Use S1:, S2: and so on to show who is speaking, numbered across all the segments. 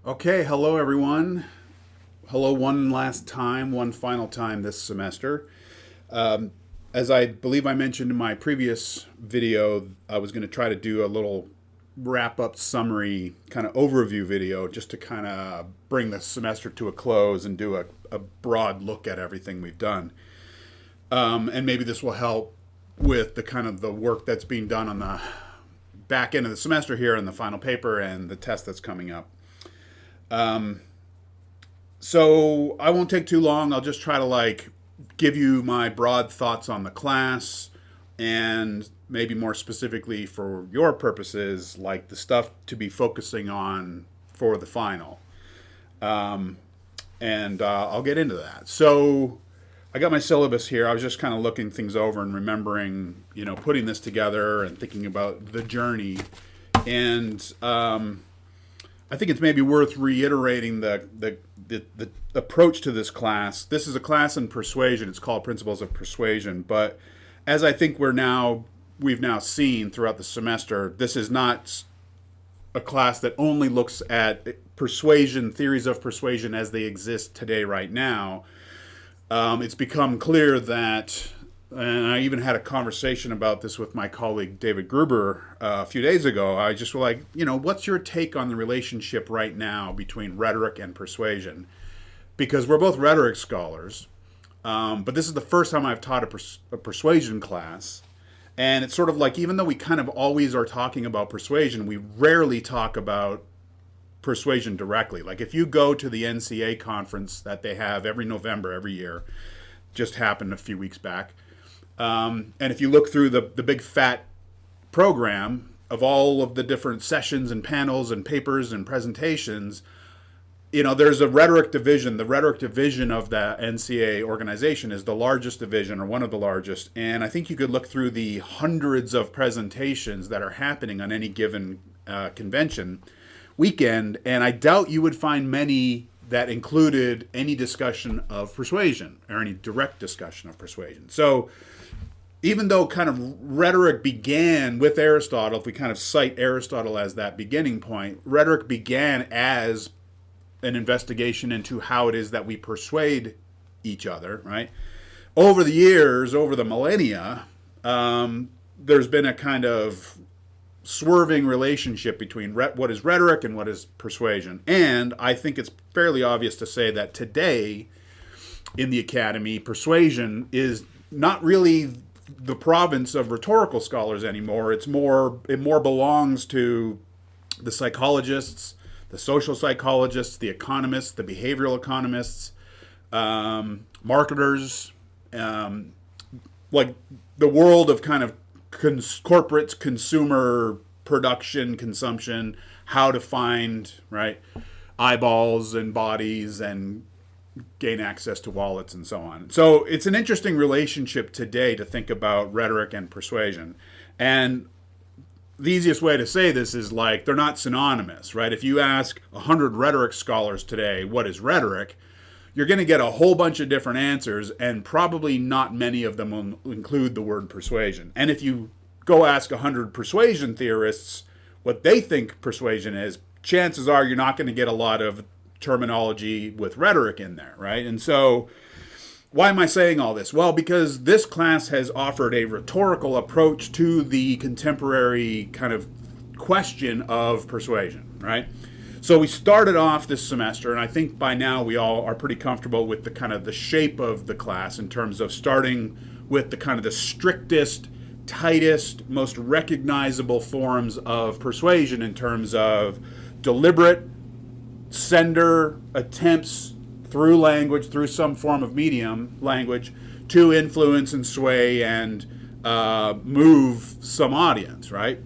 S1: Okay, hello everyone. Hello one last time, one final time this semester. Um, as I believe I mentioned in my previous video, I was going to try to do a little wrap up summary kind of overview video just to kind of bring the semester to a close and do a broad look at everything we've done. And maybe this will help with the kind of the work that's being done on the back end of the semester here and the final paper and the test that's coming up. So I won't take too long. I'll just try to give you my broad thoughts on the class and maybe more specifically for your purposes, like the stuff to be focusing on for the final. And I'll get into that. So I got my syllabus here. I was just kind of looking things over and remembering, putting this together and thinking about the journey. And I think it's maybe worth reiterating the approach to this class. This is a class in persuasion. It's called Principles of Persuasion. But as I think we've now seen throughout the semester, this is not a class that only looks at persuasion, theories of persuasion as they exist today, right now. It's become clear that, and I even had a conversation about this with my colleague David Gruber a few days ago. I just was like, what's your take on the relationship right now between rhetoric and persuasion? Because we're both rhetoric scholars, but this is the first time I've taught a persuasion class. And it's sort of like, even though we kind of always are talking about persuasion, we rarely talk about persuasion directly. Like if you go to the NCA conference that they have every November, every year, just happened a few weeks back, and if you look through the big fat program of all of the different sessions and panels and papers and presentations, there's a rhetoric division. The rhetoric division of the NCA organization is the largest division, or one of the largest. And I think you could look through the hundreds of presentations that are happening on any given convention weekend, and I doubt you would find many that included any discussion of persuasion or any direct discussion of persuasion. So even though kind of rhetoric began with Aristotle, if we kind of cite Aristotle as that beginning point, rhetoric began as an investigation into how it is that we persuade each other, right? Over the years, over the millennia, there's been a kind of swerving relationship between what is rhetoric and what is persuasion. And I think it's fairly obvious to say that today in the academy, persuasion is not really the province of rhetorical scholars anymore. It more belongs to the psychologists, the social psychologists, the economists, the behavioral economists, marketers, like the world of kind of corporate consumer production, consumption, how to find eyeballs and bodies and gain access to wallets and so on. So it's an interesting relationship today to think about rhetoric and persuasion. And the easiest way to say this is they're not synonymous, right? If you ask 100 rhetoric scholars today, what is rhetoric? You're going to get a whole bunch of different answers, and probably not many of them will include the word persuasion. And if you go ask 100 persuasion theorists what they think persuasion is, chances are you're not going to get a lot of terminology with rhetoric in there, right? And so why am I saying all this? Well, because this class has offered a rhetorical approach to the contemporary kind of question of persuasion, right? So we started off this semester, and I think by now we all are pretty comfortable with the kind of the shape of the class in terms of starting with the kind of the strictest, tightest, most recognizable forms of persuasion in terms of deliberate sender attempts through language, through some form of medium language, to influence and sway and move some audience, right?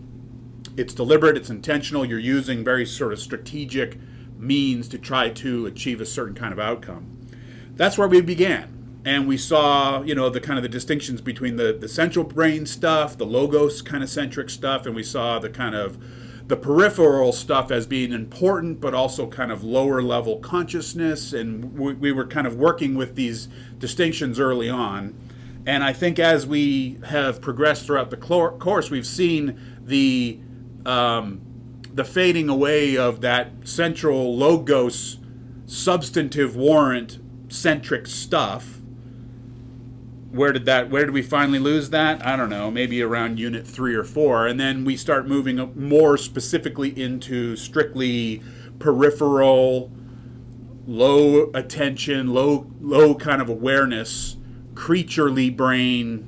S1: It's deliberate, it's intentional, you're using very sort of strategic means to try to achieve a certain kind of outcome. That's where we began. And we saw, the kind of the distinctions between the central brain stuff, the logos kind of centric stuff, and we saw the kind of the peripheral stuff as being important, but also kind of lower level consciousness. And we were kind of working with these distinctions early on. And I think as we have progressed throughout the course, we've seen the the fading away of that central logos substantive warrant centric stuff. Where did we finally lose that? I don't know, maybe around unit 3 or 4. And then we start moving more specifically into strictly peripheral, low attention, low kind of awareness, creaturely brain,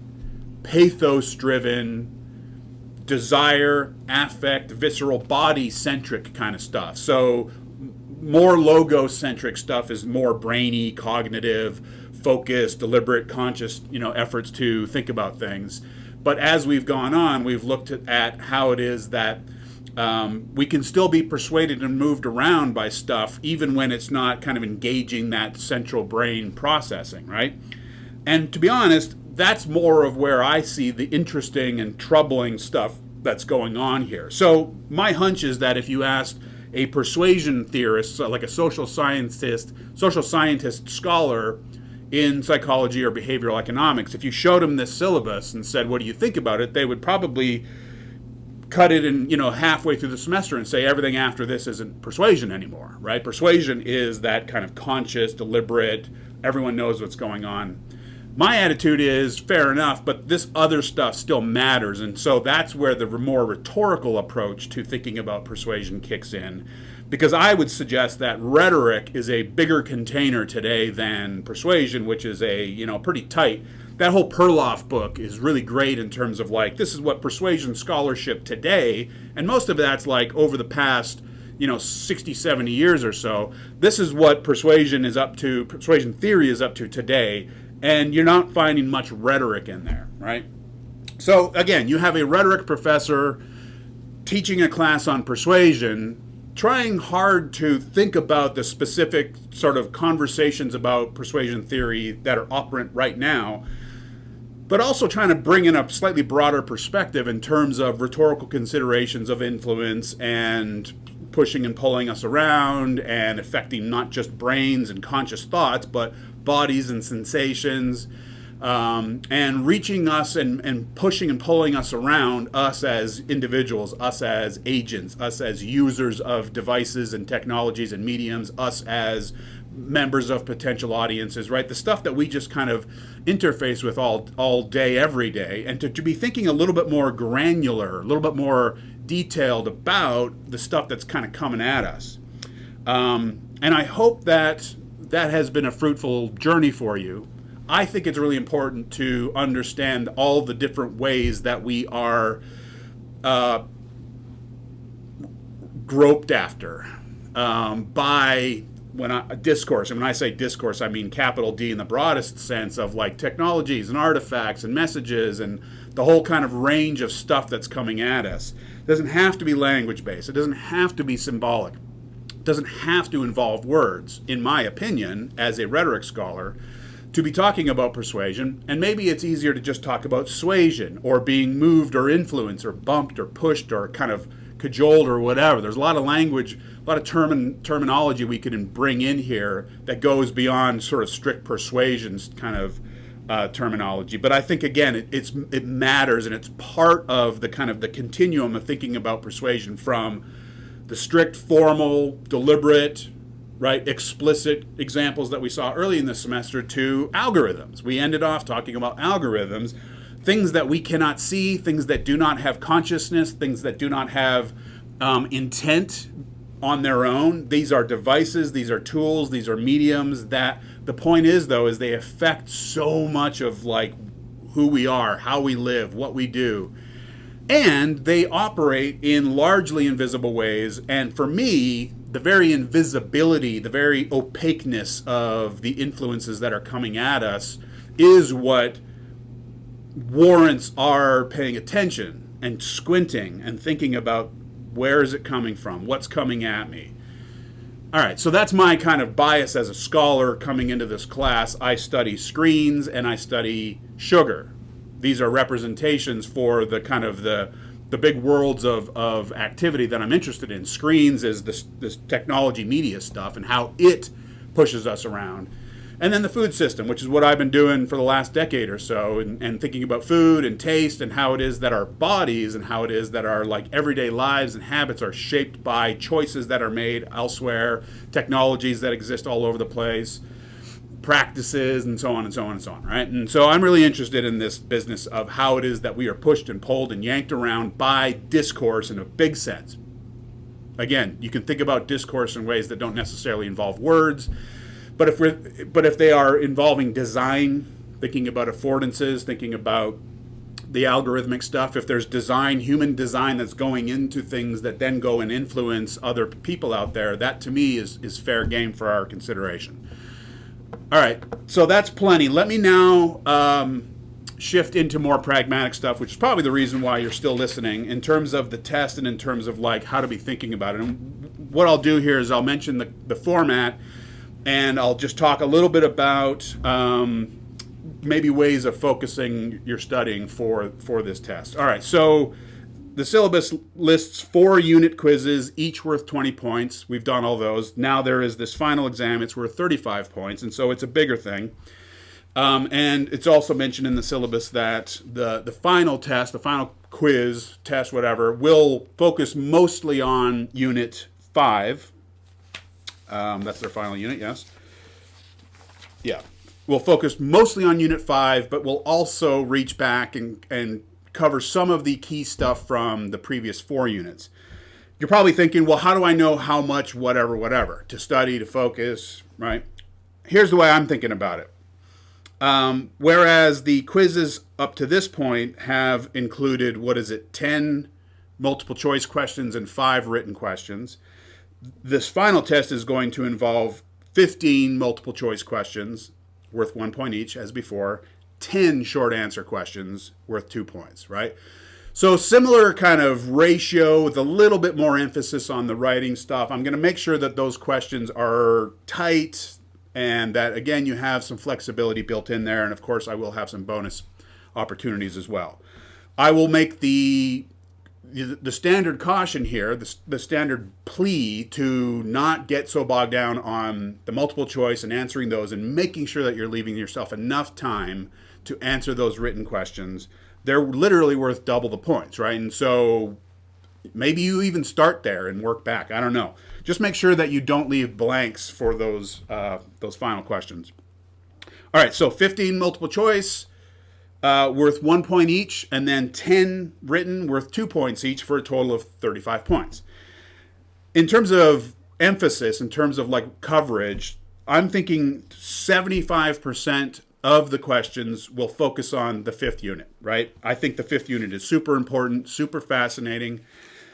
S1: pathos-driven, desire, affect, visceral, body-centric kind of stuff. So more logo-centric stuff is more brainy, cognitive, focused, deliberate, conscious, efforts to think about things. But as we've gone on, we've looked at how it is that we can still be persuaded and moved around by stuff, even when it's not kind of engaging that central brain processing, right? And to be honest, that's more of where I see the interesting and troubling stuff that's going on here. So my hunch is that if you asked a persuasion theorist, so like a social scientist scholar in psychology or behavioral economics, if you showed them this syllabus and said, what do you think about it, they would probably cut it in, halfway through the semester and say everything after this isn't persuasion anymore, right? Persuasion is that kind of conscious, deliberate, everyone knows what's going on. My attitude is, fair enough, but this other stuff still matters, and so that's where the more rhetorical approach to thinking about persuasion kicks in, because I would suggest that rhetoric is a bigger container today than persuasion, which is pretty tight. That whole Perloff book is really great in terms of this is what persuasion scholarship today, and most of that's over the past 60, 70 years or so, this is what persuasion theory is up to today. And you're not finding much rhetoric in there, right? So again, you have a rhetoric professor teaching a class on persuasion, trying hard to think about the specific sort of conversations about persuasion theory that are operant right now, but also trying to bring in a slightly broader perspective in terms of rhetorical considerations of influence and pushing and pulling us around and affecting not just brains and conscious thoughts, but bodies and sensations, and reaching us and pushing and pulling us around, us as individuals, us as agents, us as users of devices and technologies and mediums, us as members of potential audiences, right? The stuff that we just kind of interface with all day, every day, and to be thinking a little bit more granular, a little bit more detailed about the stuff that's kind of coming at us. And I hope that has been a fruitful journey for you. I think it's really important to understand all the different ways that we are groped after by discourse. And when I say discourse, I mean capital D in the broadest sense of technologies and artifacts and messages and the whole kind of range of stuff that's coming at us. It doesn't have to be language-based. It doesn't have to be symbolic. Doesn't have to involve words, in my opinion, as a rhetoric scholar, to be talking about persuasion. And maybe it's easier to just talk about suasion or being moved or influenced or bumped or pushed or kind of cajoled or whatever. There's a lot of language, a lot of terminology we can bring in here that goes beyond sort of strict persuasions kind of terminology. But I think, again, it matters, and it's part of the kind of the continuum of thinking about persuasion from the strict, formal, deliberate, right, explicit examples that we saw early in the semester to algorithms. We ended off talking about algorithms, things that we cannot see, things that do not have consciousness, things that do not have intent on their own. These are devices, these are tools, these are mediums that the point is, though, is they affect so much of who we are, how we live, what we do. And they operate in largely invisible ways. And for me, the very invisibility, the very opaqueness of the influences that are coming at us is what warrants our paying attention and squinting and thinking about where is it coming from, what's coming at me. All right, so that's my kind of bias as a scholar coming into this class. I study screens and I study sugar. These are representations for the kind of the big worlds of activity that I'm interested in. Screens is this technology media stuff and how it pushes us around. And then the food system, which is what I've been doing for the last decade or so, and thinking about food and taste and how it is that our bodies and how it is that our like everyday lives and habits are shaped by choices that are made elsewhere, technologies that exist all over the place, practices, and so on and so on and so on, right? And so I'm really interested in this business of how it is that we are pushed and pulled and yanked around by discourse in a big sense. Again, you can think about discourse in ways that don't necessarily involve words, but if they are involving design, thinking about affordances, thinking about the algorithmic stuff, if there's design, human design that's going into things that then go and influence other people out there, that to me is fair game for our consideration. All right, so that's plenty. Let me now shift into more pragmatic stuff, which is probably the reason why you're still listening, in terms of the test and in terms of like how to be thinking about it. And what I'll do here is I'll mention the format, and I'll just talk a little bit about maybe ways of focusing your studying for this test. All right, so the syllabus lists 4 unit quizzes, each worth 20 points. We've done all those. Now there is this final exam. It's worth 35 points, and so it's a bigger thing. And it's also mentioned in the syllabus that the final test, the final quiz, test, whatever, will focus mostly on Unit 5. That's their final unit, yes? Yeah. We'll focus mostly on Unit 5, but we'll also reach back and cover some of the key stuff from the previous 4 units. You're probably thinking, well, how do I know how much whatever to study, to focus, right? Here's the way I'm thinking about it. Whereas the quizzes up to this point have included, 10 multiple choice questions and 5 written questions. This final test is going to involve 15 multiple choice questions worth 1 point each, as before, 10 short answer questions worth 2 points, right? So similar kind of ratio with a little bit more emphasis on the writing stuff. I'm going to make sure that those questions are tight and that, again, you have some flexibility built in there. And of course, I will have some bonus opportunities as well. I will make the standard caution here, the standard plea to not get so bogged down on the multiple choice and answering those and making sure that you're leaving yourself enough time to answer those written questions. They're literally worth double the points, right? And so maybe you even start there and work back. I don't know. Just make sure that you don't leave blanks for those final questions. All right, so 15 multiple choice, worth 1 point each, and then 10 written worth 2 points each for a total of 35 points. In terms of emphasis, in terms of like coverage, I'm thinking 75% of the questions will focus on the 5th unit, right? I think the 5th unit is super important, super fascinating.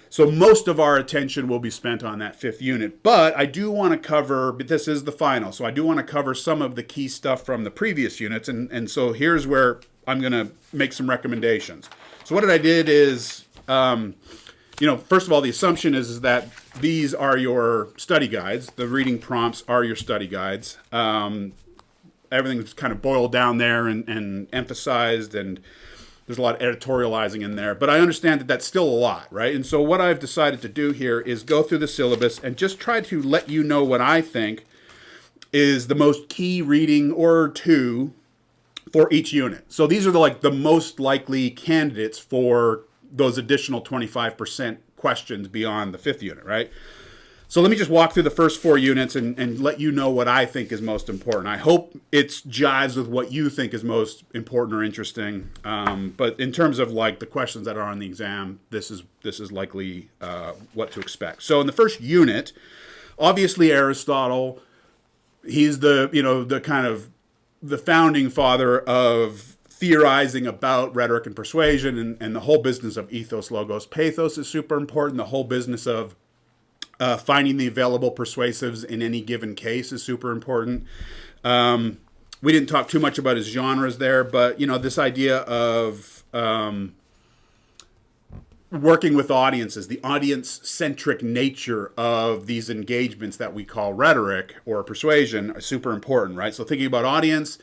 S1: So most of our attention will be spent on that 5th unit. But I do want to cover, but this is the final, so I do want to cover some of the key stuff from the previous units. And so here's where I'm going to make some recommendations. So what I did is, first of all, the assumption is that these are your study guides. The reading prompts are your study guides. Everything's kind of boiled down there and emphasized, and there's a lot of editorializing in there. But I understand that that's still a lot, right? And so what I've decided to do here is go through the syllabus and just try to let you know what I think is the most key reading or 2 for each unit. So these are the most likely candidates for those additional 25% questions beyond the 5th unit, right? So let me just walk through the first 4 units and let you know what I think is most important. I hope it jives with what you think is most important or interesting. But in terms of the questions that are on the exam, this is likely what to expect. So in the first unit, obviously Aristotle, he's the kind of the founding father of theorizing about rhetoric and persuasion and the whole business of ethos, logos, pathos is super important. The whole business of finding the available persuasives in any given case is super important. We didn't talk too much about his genres there, but this idea of working with audiences, the audience-centric nature of these engagements that we call rhetoric or persuasion are super important, right? So thinking about audience,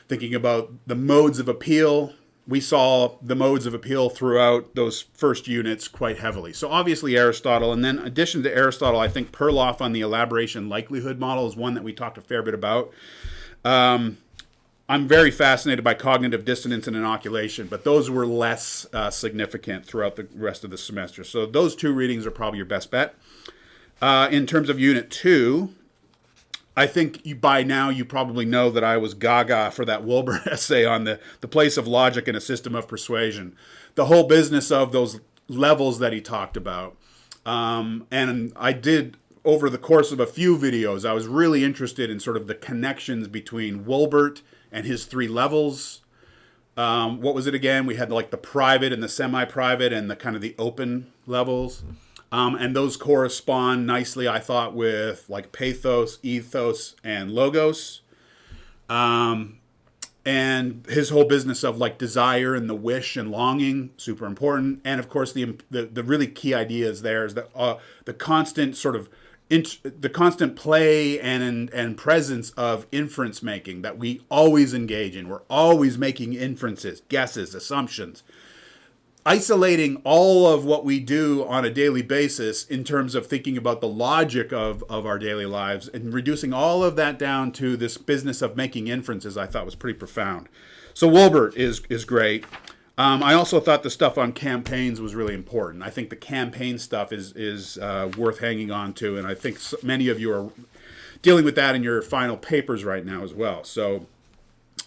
S1: thinking about the modes of appeal. We saw the modes of appeal throughout those first units quite heavily. So obviously Aristotle, and then in addition to Aristotle, I think Perloff on the elaboration likelihood model is one that we talked a fair bit about. I'm very fascinated by cognitive dissonance and inoculation, but those were less significant throughout the rest of the semester. So those two readings are probably your best bet. In terms of Unit 2, I think by now you probably know that I was gaga for that Wilbur essay on the place of logic in a system of persuasion. The whole business of those levels that he talked about. And I did, over the course of a few videos, I was really interested in sort of the connections between Wilbert and his three levels. What was it again? We had like the private and the semi-private and the kind of the open levels. And those correspond nicely, I thought, with like pathos, ethos, and logos. And his whole business of like desire and the wish and longing, super important. And of course, the really key ideas there is that the constant sort of the constant play and presence of inference making that we always engage in. We're always making inferences, guesses, assumptions. Isolating all of what we do on a daily basis in terms of thinking about the logic of our daily lives and reducing all of that down to this business of making inferences, I thought was pretty profound. So Wilbert is great. I also thought the stuff on campaigns was really important. I think the campaign stuff is worth hanging on to, and I think many of you are dealing with that in your final papers right now as well. So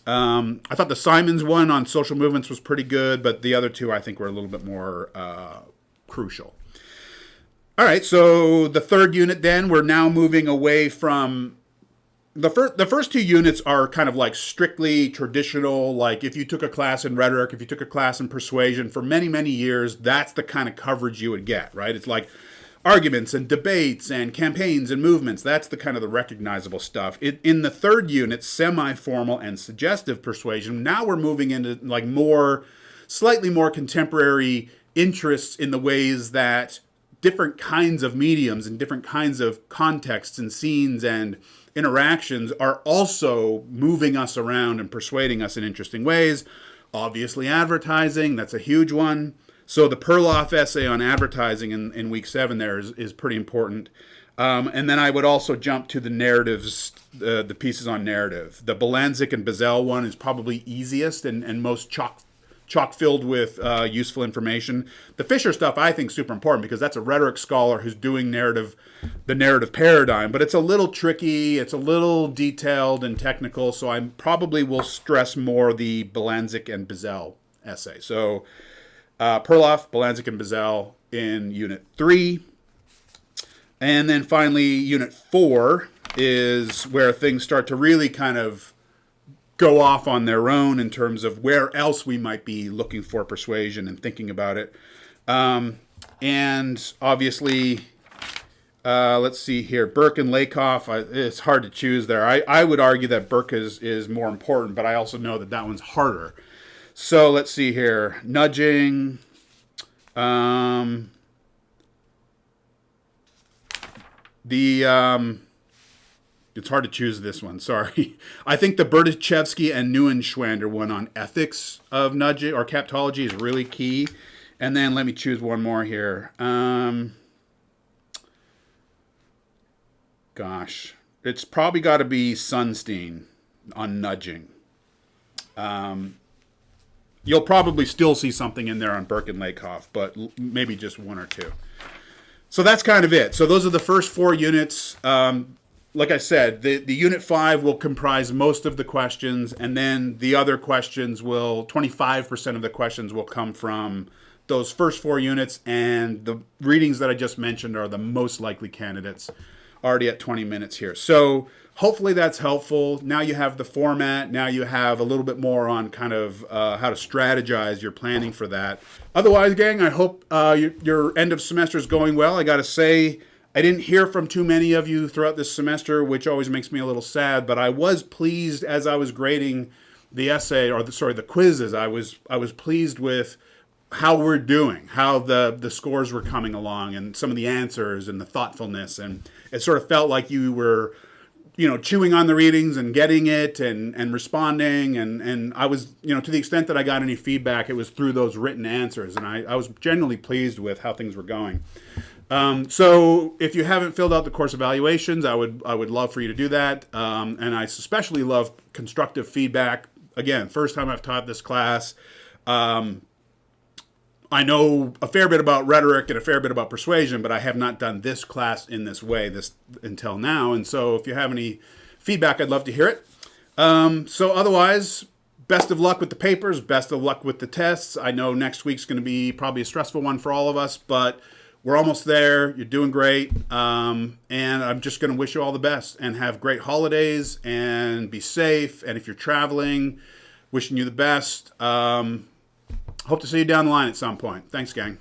S1: I thought the Simons one on social movements was pretty good, but the other two I think were a little bit more crucial. All right, so the third unit then, we're now moving away from... The first two units are kind of like strictly traditional, like if you took a class in rhetoric, if you took a class in persuasion, for many, many years, that's the kind of coverage you would get, right? It's like arguments and debates and campaigns and movements. That's the kind of the recognizable stuff. In the third unit, semi-formal and suggestive persuasion, now we're moving into like slightly more contemporary interests in the ways that different kinds of mediums and different kinds of contexts and scenes and interactions are also moving us around and persuading us in interesting ways. Obviously, advertising, that's a huge one. So the Perloff essay on advertising in week 7 there is pretty important. And then I would also jump to the narratives, the pieces on narrative. The Bolanczyk and Bazell one is probably easiest and most chock-filled with useful information. The Fisher stuff I think is super important because that's a rhetoric scholar who's doing the narrative paradigm, but it's a little tricky, it's a little detailed and technical, so I probably will stress more the Bolanczyk and Bazell essay. So Perloff, Bolanczyk, and Bazell in Unit 3. And then finally, Unit 4 is where things start to really kind of go off on their own in terms of where else we might be looking for persuasion and thinking about it. And obviously, let's see here, Burke and Lakoff, it's hard to choose there. I would argue that Burke is more important, but I also know that one's harder. So let's see here, nudging, it's hard to choose this one, sorry. I think the Berdichevsky and Neuenschwander one on ethics of nudging or captology is really key. And then let me choose one more here. Gosh, it's probably got to be Sunstein on nudging. You'll probably still see something in there on Burke and Lakoff, but maybe just one or two. So that's kind of it. So those are the first 4 units. Like I said, the Unit 5 will comprise most of the questions, and then the other questions 25% of the questions will come from those first 4 units, and the readings that I just mentioned are the most likely candidates, already at 20 minutes here. So hopefully that's helpful. Now you have the format. Now you have a little bit more on kind of how to strategize your planning for that. Otherwise, gang, I hope your end of semester is going well. I got to say, I didn't hear from too many of you throughout this semester, which always makes me a little sad, but I was pleased as I was grading the essay, the quizzes. I was pleased with how we're doing, how the scores were coming along and some of the answers and the thoughtfulness. And it sort of felt like you were, chewing on the readings and getting it and responding. And I was, to the extent that I got any feedback, it was through those written answers. And I was generally pleased with how things were going. So if you haven't filled out the course evaluations, I would love for you to do that. And I especially love constructive feedback. Again, first time I've taught this class. I know a fair bit about rhetoric and a fair bit about persuasion, but I have not done this class in this way until now. And so if you have any feedback, I'd love to hear it. So otherwise, best of luck with the papers. Best of luck with the tests. I know next week's going to be probably a stressful one for all of us, but we're almost there. You're doing great. And I'm just going to wish you all the best and have great holidays and be safe. And if you're traveling, wishing you the best. Hope to see you down the line at some point. Thanks, gang.